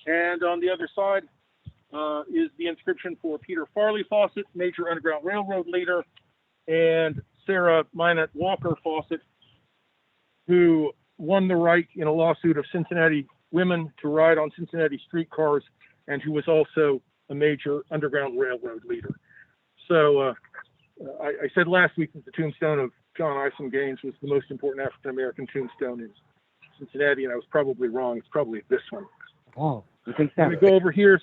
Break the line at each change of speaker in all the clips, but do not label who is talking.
And on the other side is the inscription for Peter Farley Fawcett, major Underground Railroad leader, and Sarah Minot Walker Fawcett, who won the right in a lawsuit of Cincinnati women to ride on Cincinnati streetcars, and who was also a major Underground Railroad leader. So I said last week that the tombstone of John Isom Gaines was the most important African-American tombstone in Cincinnati, and I was probably wrong. It's probably this one.
Oh, you think that?
We go over here.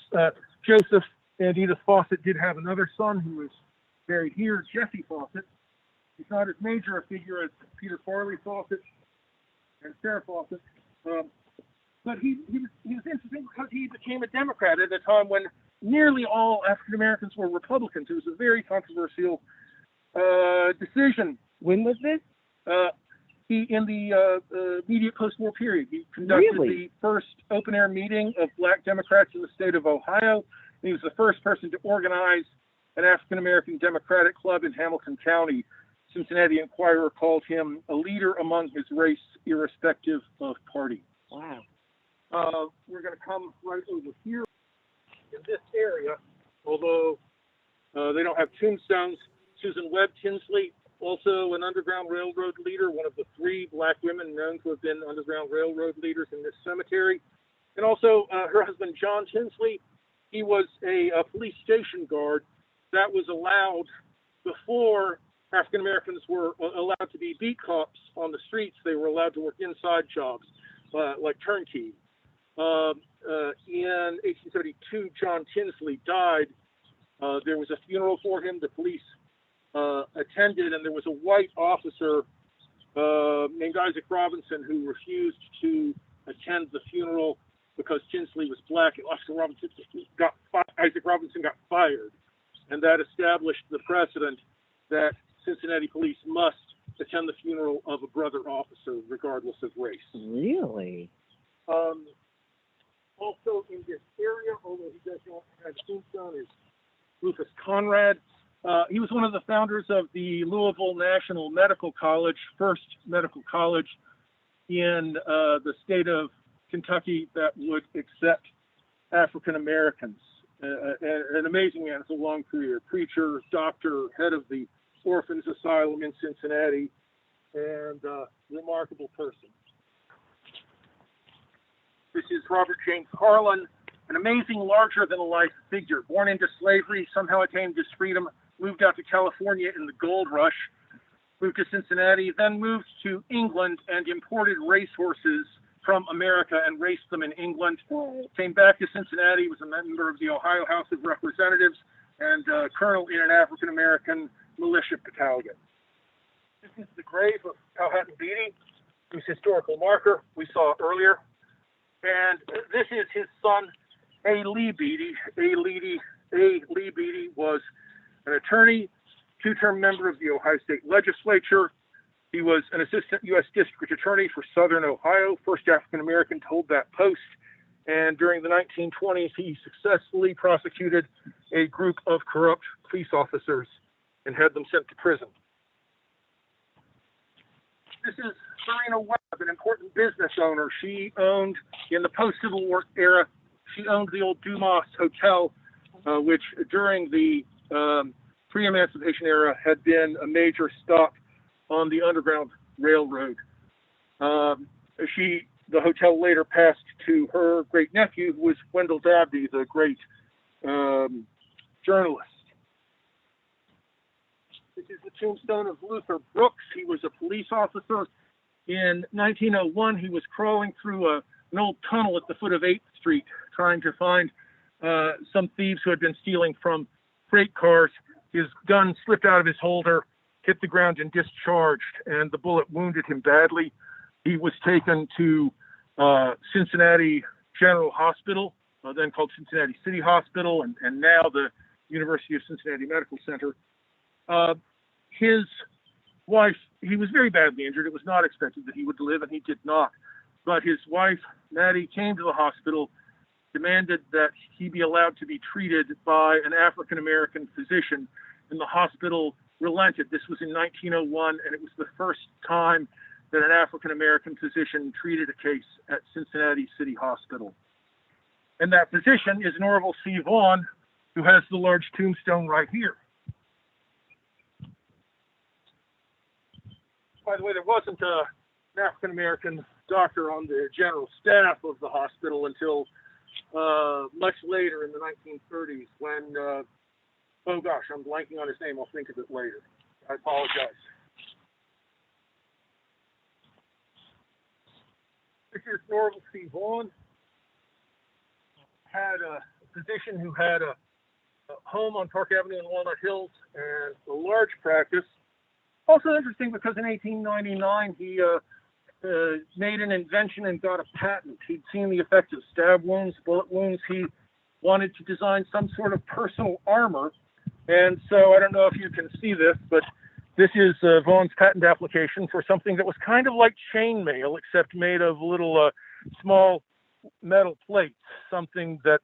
Joseph and Edith Fawcett did have another son who was buried here, Jesse Fawcett. He's not as major a figure as Peter Farley Fawcett and Sarah Fawcett. But he was interesting because he became a Democrat at a time when nearly all African Americans were Republicans. It was a very controversial decision.
When was this?
He in the immediate post-war period. He conducted the first open-air meeting of Black Democrats in the state of Ohio. And he was the first person to organize an African American Democratic club in Hamilton County. Cincinnati Enquirer called him a leader among his race, irrespective of party.
Wow.
We're going to come right over here in this area, although they don't have tombstones. Susan Webb Tinsley, also an Underground Railroad leader, one of the 3 Black women known to have been Underground Railroad leaders in this cemetery. And also her husband, John Tinsley, he was a police station guard that was allowed before African Americans were allowed to be beat cops on the streets. They were allowed to work inside jobs like turnkey. In 1872, John Tinsley died. There was a funeral for him. The police attended, and there was a white officer named Isaac Robinson who refused to attend the funeral because Tinsley was black. Isaac Robinson got fired, and that established the precedent that Cincinnati police must attend the funeral of a brother officer, regardless of race.
Really?
Also in this area, although he does not have a tombstone, is Rufus Conrad. He was one of the founders of the Louisville National Medical College, first medical college in the state of Kentucky that would accept African Americans. An amazing man. It's a long career. Preacher, doctor, head of the Orphans Asylum in Cincinnati, and remarkable person. This is Robert James Harlan, an amazing larger-than-life figure. Born into slavery, somehow attained his freedom, moved out to California in the gold rush, moved to Cincinnati, then moved to England and imported racehorses from America and raced them in England. Came back to Cincinnati, was a member of the Ohio House of Representatives, and colonel in an African-American militia battalion. This is the grave of Powhatan Beatty, whose historical marker we saw earlier. And this is his son, A. Lee Beatty. A. Lee Beatty was an attorney, 2-term member of the Ohio State Legislature. He was an assistant U.S. District Attorney for Southern Ohio, first African-American to hold that post. And during the 1920s, he successfully prosecuted a group of corrupt police officers and had them sent to prison. This is Serena Webb, an important business owner. She owned, in the post-Civil War era, she owned the old Dumas Hotel, which during the pre-emancipation era had been a major stop on the Underground Railroad. The hotel later passed to her great-nephew, who was Wendell Dabney, the great journalist. This is the tombstone of Luther Brooks. He was a police officer. In 1901, he was crawling through an old tunnel at the foot of 8th Street, trying to find some thieves who had been stealing from freight cars. His gun slipped out of his holder, hit the ground, and discharged, and the bullet wounded him badly. He was taken to Cincinnati General Hospital, then called Cincinnati City Hospital, and now the University of Cincinnati Medical Center. His wife, he was very badly injured. It was not expected that he would live, and he did not. But his wife, Maddie, came to the hospital, demanded that he be allowed to be treated by an African-American physician, and the hospital relented. This was in 1901, and it was the first time that an African-American physician treated a case at Cincinnati City Hospital. And that physician is Norval C. Vaughn, who has the large tombstone right here. By the way, there wasn't an African-American doctor on the general staff of the hospital until much later in the 1930s when, oh gosh, I'm blanking on his name. I'll think of it later. I apologize. This is Norval C. Vaughn. Had a physician who had a home on Park Avenue in Walnut Hills and a large practice. Also interesting because in 1899 he made an invention and got a patent. He'd seen the effect of stab wounds, bullet wounds. He wanted to design some sort of personal armor. And so I don't know if you can see this, but this is Vaughn's patent application for something that was kind of like chainmail, except made of little small metal plates, something that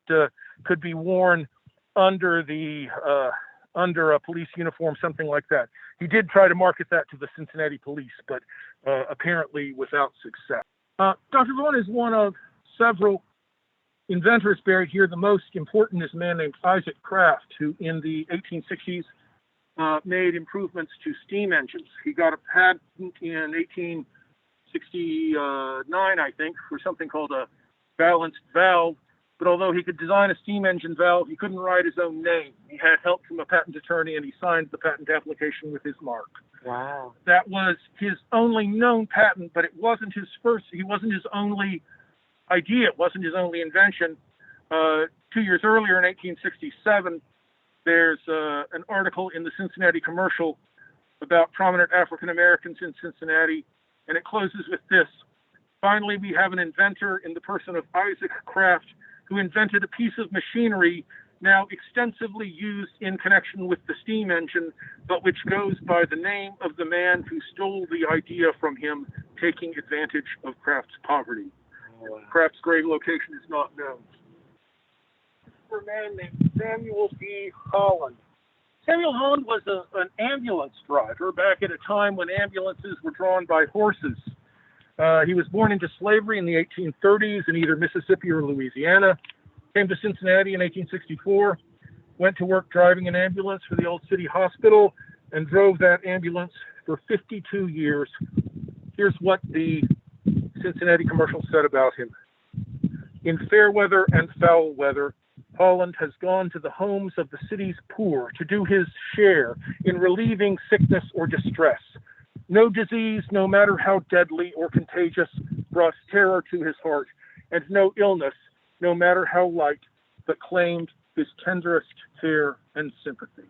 could be worn under under a police uniform, something like that. He did try to market that to the Cincinnati police, but apparently without success. Dr. Vaughn is one of several inventors buried here. The most important is a man named Isaac Kraft, who in the 1860s made improvements to steam engines. He got a patent in 1869, I think, for something called a balanced valve. But although he could design a steam engine valve, he couldn't write his own name. He had help from a patent attorney, and he signed the patent application with his mark.
Wow.
That was his only known patent, but it wasn't his first. He wasn't his only idea. It wasn't his only invention. 2 years earlier, in 1867, there's an article in the Cincinnati Commercial about prominent African Americans in Cincinnati, and it closes with this. Finally, we have an inventor in the person of Isaac Kraft, who invented a piece of machinery now extensively used in connection with the steam engine, but which goes by the name of the man who stole the idea from him, taking advantage of Kraft's poverty. Oh, wow. Kraft's grave location is not known. For a man named Samuel D. Holland. Samuel Holland was an ambulance driver back at a time when ambulances were drawn by horses. He was born into slavery in the 1830s in either Mississippi or Louisiana, came to Cincinnati in 1864, went to work driving an ambulance for the Old City Hospital, and drove that ambulance for 52 years. Here's what the Cincinnati Commercial said about him. In fair weather and foul weather, Holland has gone to the homes of the city's poor to do his share in relieving sickness or distress. No disease, no matter how deadly or contagious, brought terror to his heart, and no illness, no matter how light, but claimed his tenderest care and sympathy.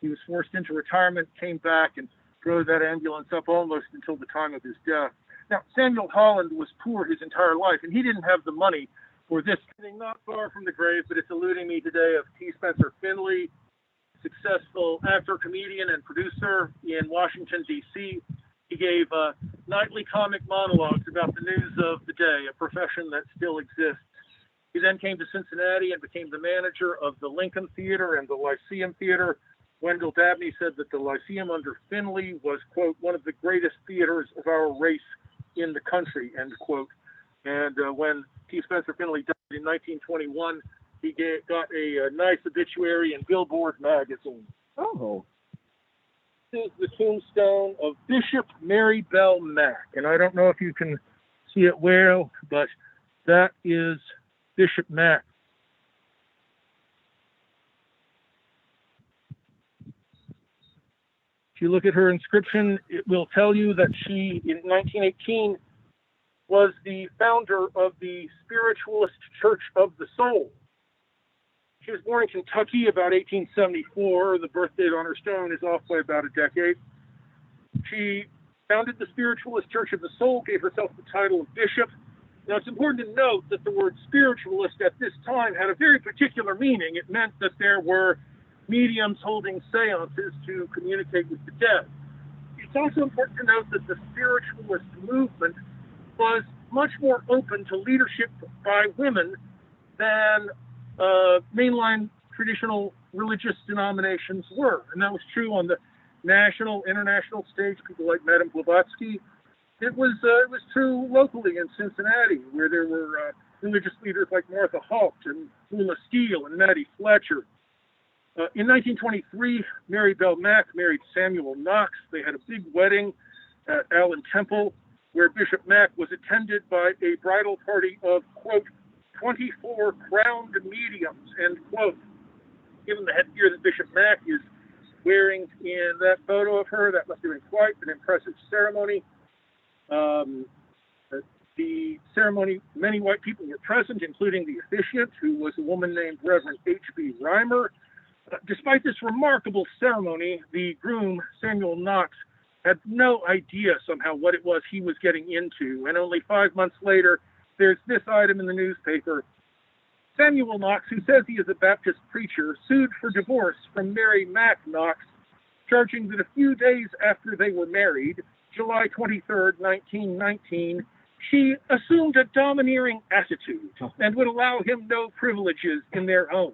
He was forced into retirement, came back, and drove that ambulance up almost until the time of his death. Now, Samuel Holland was poor his entire life, and he didn't have the money for this. Not far from the grave, but it's eluding me today, of T. Spencer Finley, successful actor, comedian, and producer in Washington, D.C. He gave nightly comic monologues about the news of the day, a profession that still exists. He then came to Cincinnati and became the manager of the Lincoln Theater and the Lyceum Theater. Wendell Dabney said that the Lyceum under Finley was, quote, one of the greatest theaters of our race in the country, end quote. And when T. Spencer Finley died in 1921, he got a nice obituary in Billboard magazine.
Oh.
This is the tombstone of Bishop Mary Bell Mack. And I don't know if you can see it well, but that is Bishop Mack. If you look at her inscription, it will tell you that she, in 1918, was the founder of the Spiritualist Church of the Soul. She was born in Kentucky about 1874. The birth date on her stone is off by about a decade. She founded the Spiritualist Church of the Soul, gave herself the title of bishop. Now, it's important to note that the word spiritualist at this time had a very particular meaning. It meant that there were mediums holding seances to communicate with the dead. It's also important to note that the spiritualist movement was much more open to leadership by women than mainline traditional religious denominations were. And that was true on the national, international stage, people like Madame Blavatsky. It was true locally in Cincinnati, where there were religious leaders like Martha Haupt and Lula Steele and Mattie Fletcher. In 1923, Mary Bell Mack married Samuel Knox. They had a big wedding at Allen Temple, where Bishop Mack was attended by a bridal party of, quote, 24 crowned mediums, end quote. Given the headgear that Bishop Mack is wearing in that photo of her, that must have been quite an impressive ceremony. The ceremony, many white people were present, including the officiant, who was a woman named Reverend H.B. Reimer. Despite this remarkable ceremony, the groom, Samuel Knox, had no idea somehow what it was he was getting into. And only 5 months later, there's this item in the newspaper. Samuel Knox, who says he is a Baptist preacher, sued for divorce from Mary Mack Knox, charging that a few days after they were married, July 23rd, 1919, she assumed a domineering attitude and would allow him no privileges in their home.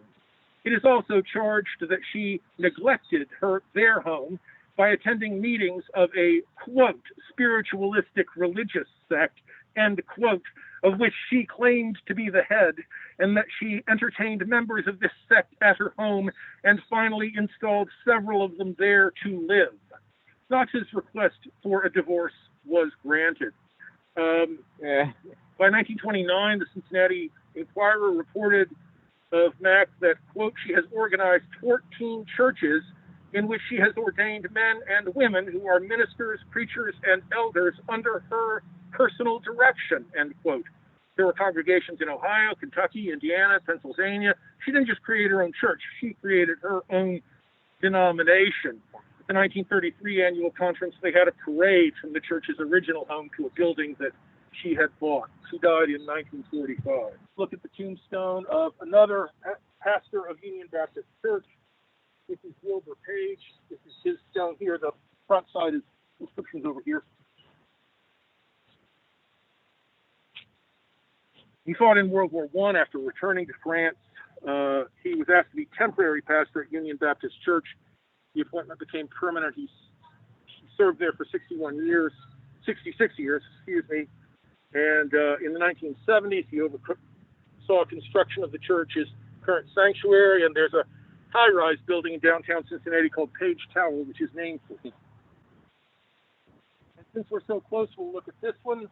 It is also charged that she neglected their home by attending meetings of a, quote, spiritualistic religious sect, end quote, of which she claimed to be the head, and that she entertained members of this sect at her home and finally installed several of them there to live. Knox's request for a divorce was granted. By 1929, the Cincinnati Enquirer reported of Mack that, quote, she has organized 14 churches in which she has ordained men and women who are ministers, preachers, and elders under her personal direction, end quote. There were congregations in Ohio, Kentucky, Indiana, Pennsylvania. She didn't just create her own church. She created her own denomination. At the 1933 annual conference, they had a parade from the church's original home to a building that she had bought. She died in 1945. Look at the tombstone of another pastor of Union Baptist Church. This is Wilbur Page. This is his stone here. The front side is inscriptions over here. He fought in World War I. After returning to France. He was asked to be temporary pastor at Union Baptist Church. The appointment became permanent. He served there for 66 years, And in the 1970s, he oversaw construction of the church's current sanctuary, and there's a high-rise building in downtown Cincinnati called Page Tower, which is named for him. And since we're so close, we'll look at this one.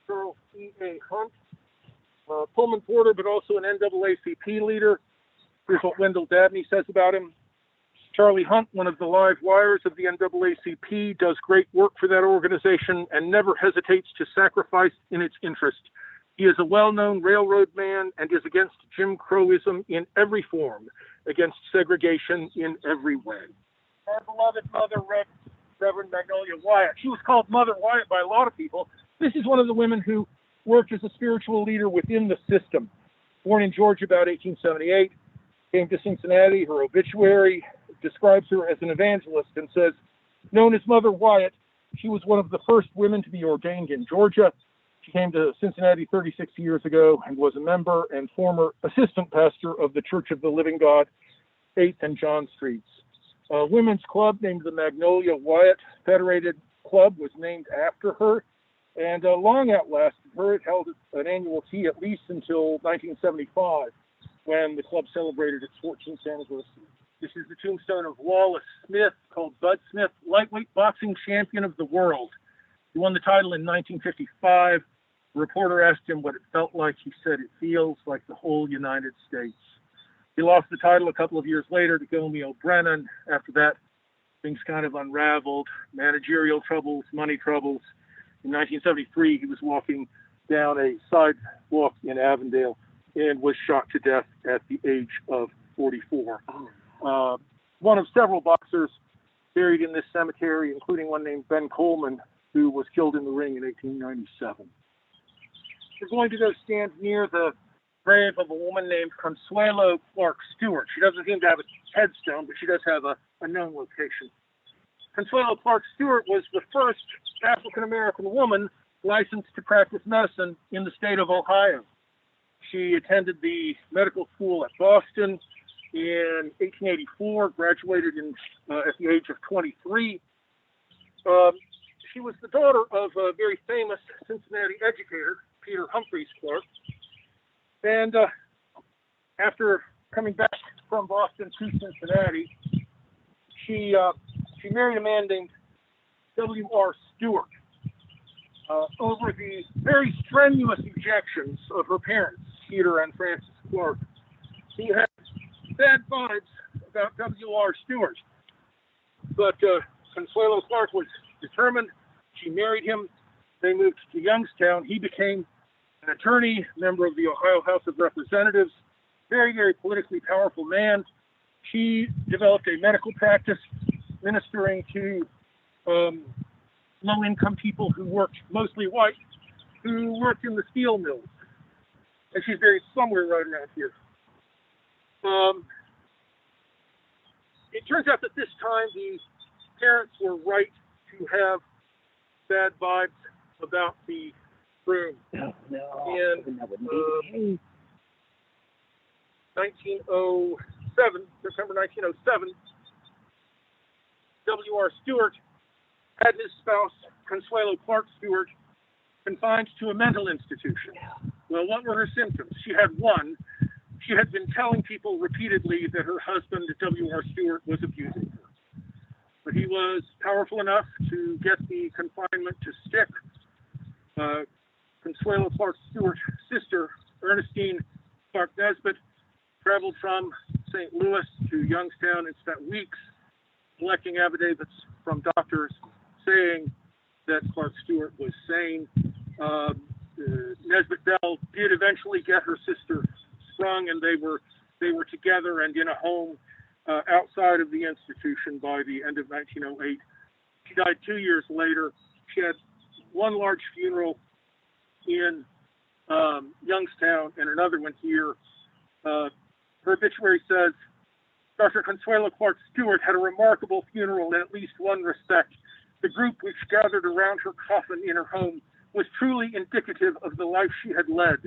Charles E.A. Hunt, Pullman porter, but also an NAACP leader. Here's what Wendell Dabney says about him. Charlie Hunt, one of the live wires of the NAACP, does great work for that organization and never hesitates to sacrifice in its interest. He is a well-known railroad man and is against Jim Crowism in every form, against segregation in every way. Our beloved mother, Reverend Magnolia Wyatt. She was called Mother Wyatt by a lot of people. This is one of the women who worked as a spiritual leader within the system. Born in Georgia about 1878, came to Cincinnati. Her obituary describes her as an evangelist and says, known as Mother Wyatt, she was one of the first women to be ordained in Georgia. She came to Cincinnati 36 years ago and was a member and former assistant pastor of the Church of the Living God, 8th and John Streets. A women's club named the Magnolia Wyatt Federated Club was named after her, and long outlasted her. It held an annual tea at least until 1975, when the club celebrated its 14th anniversary. This is the tombstone of Wallace Smith, called Bud Smith, lightweight boxing champion of the world. He won the title in 1955. The reporter asked him what it felt like. He said, it feels like the whole United States. He lost the title a couple of years later to Gomeo Brennan. After that, things kind of unraveled. Managerial troubles, money troubles. In 1973, he was walking down a sidewalk in Avondale and was shot to death at the age of 44. One of several boxers buried in this cemetery, including one named Ben Coleman, who was killed in the ring in 1897. We're going to go stand near the grave of a woman named Consuelo Clark Stewart. She doesn't seem to have a headstone, but she does have a known location. Consuelo Clark Stewart was the first African-American woman licensed to practice medicine in the state of Ohio. She attended the medical school at Boston in 1884, graduated at the age of 23. She was the daughter of a very famous Cincinnati educator, Peter Humphreys Clark. And after coming back from Boston to Cincinnati, she married a man named W.R. Stewart. Over the very strenuous objections of her parents, Peter and Frances Clark, who had bad vibes about W.R. Stewart. But Consuelo Clark was determined. She married him. They moved to Youngstown. He became an attorney, member of the Ohio House of Representatives, very, very politically powerful man. She developed a medical practice ministering to low-income people who worked, mostly white, who worked in the steel mills. And she's buried somewhere right around here. It turns out that this time the parents were right to have bad vibes about the room.
No.
And
That wouldn't be the case.
1907, September 1907, W.R. Stewart had his spouse, Consuelo Clark Stewart, confined to a mental institution. Well, what were her symptoms? She had one. She had been telling people repeatedly that her husband, W.R. Stewart, was abusing her. But he was powerful enough to get the confinement to stick. Consuelo Clark Stewart's sister, Ernestine Clark Nesbitt, traveled from St. Louis to Youngstown and spent weeks collecting affidavits from doctors saying that Clark Stewart was sane. Nesbitt Bell did eventually get her sister sprung, and they were together and in a home outside of the institution by the end of 1908. She died 2 years later. She had one large funeral in Youngstown and another one here. Her obituary says, Dr. Consuelo Clark Stewart had a remarkable funeral in at least one respect. The group which gathered around her coffin in her home was truly indicative of the life she had led.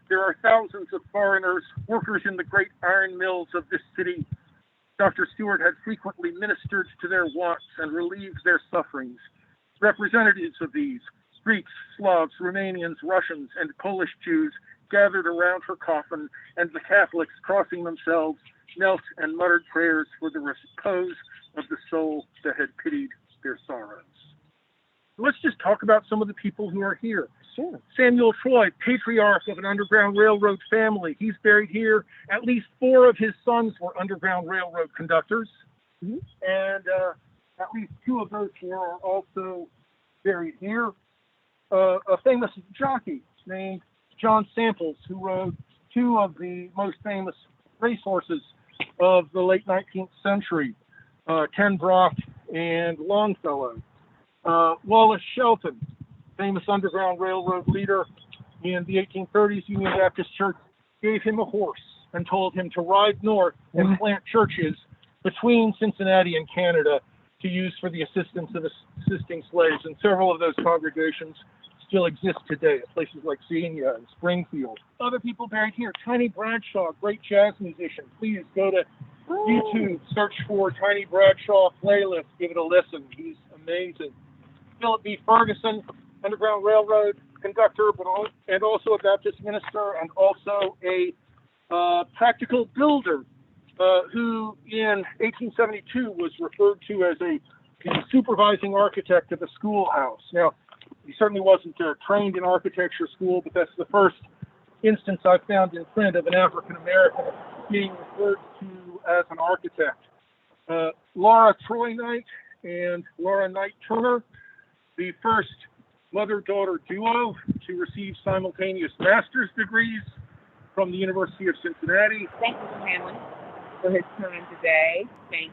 There are thousands of foreigners, workers in the great iron mills of this city. Dr. Stewart had frequently ministered to their wants and relieved their sufferings. Representatives of these, Greeks, Slavs, Romanians, Russians, and Polish Jews, gathered around her coffin, and the Catholics, crossing themselves, knelt and muttered prayers for the repose of the soul that had pitied their sorrows. Let's just talk about some of the people who are here.
Sure.
Samuel Troy, patriarch of an Underground Railroad family. He's buried here. At least 4 of his sons were Underground Railroad conductors.
Mm-hmm.
And at least 2 of those here are also buried here. A famous jockey named John Samples, who rode 2 of the most famous racehorses of the late 19th century, Ten Brock and Longfellow. Wallace Shelton, famous Underground Railroad leader in the 1830s, Union Baptist Church gave him a horse and told him to ride north and plant churches between Cincinnati and Canada to use for the assistance of assisting slaves. And several of those congregations still exist today at places like Xenia and Springfield. Other people buried here. Tiny Bradshaw, great jazz musician. Please go to YouTube, search for Tiny Bradshaw playlist, give it a listen. He's amazing. Philip B. Ferguson, Underground Railroad conductor, and also a Baptist minister, and also a practical builder who in 1872 was referred to as a supervising architect of a schoolhouse. Now, he certainly wasn't trained in architecture school, but that's the first instance I've found in print of an African American being referred to as an architect. Laura Troy Knight and Laura Knight Turner, the first mother-daughter duo to receive simultaneous master's degrees from the University of Cincinnati.
Thank you, Mr. Hanlin, for his time today. Thank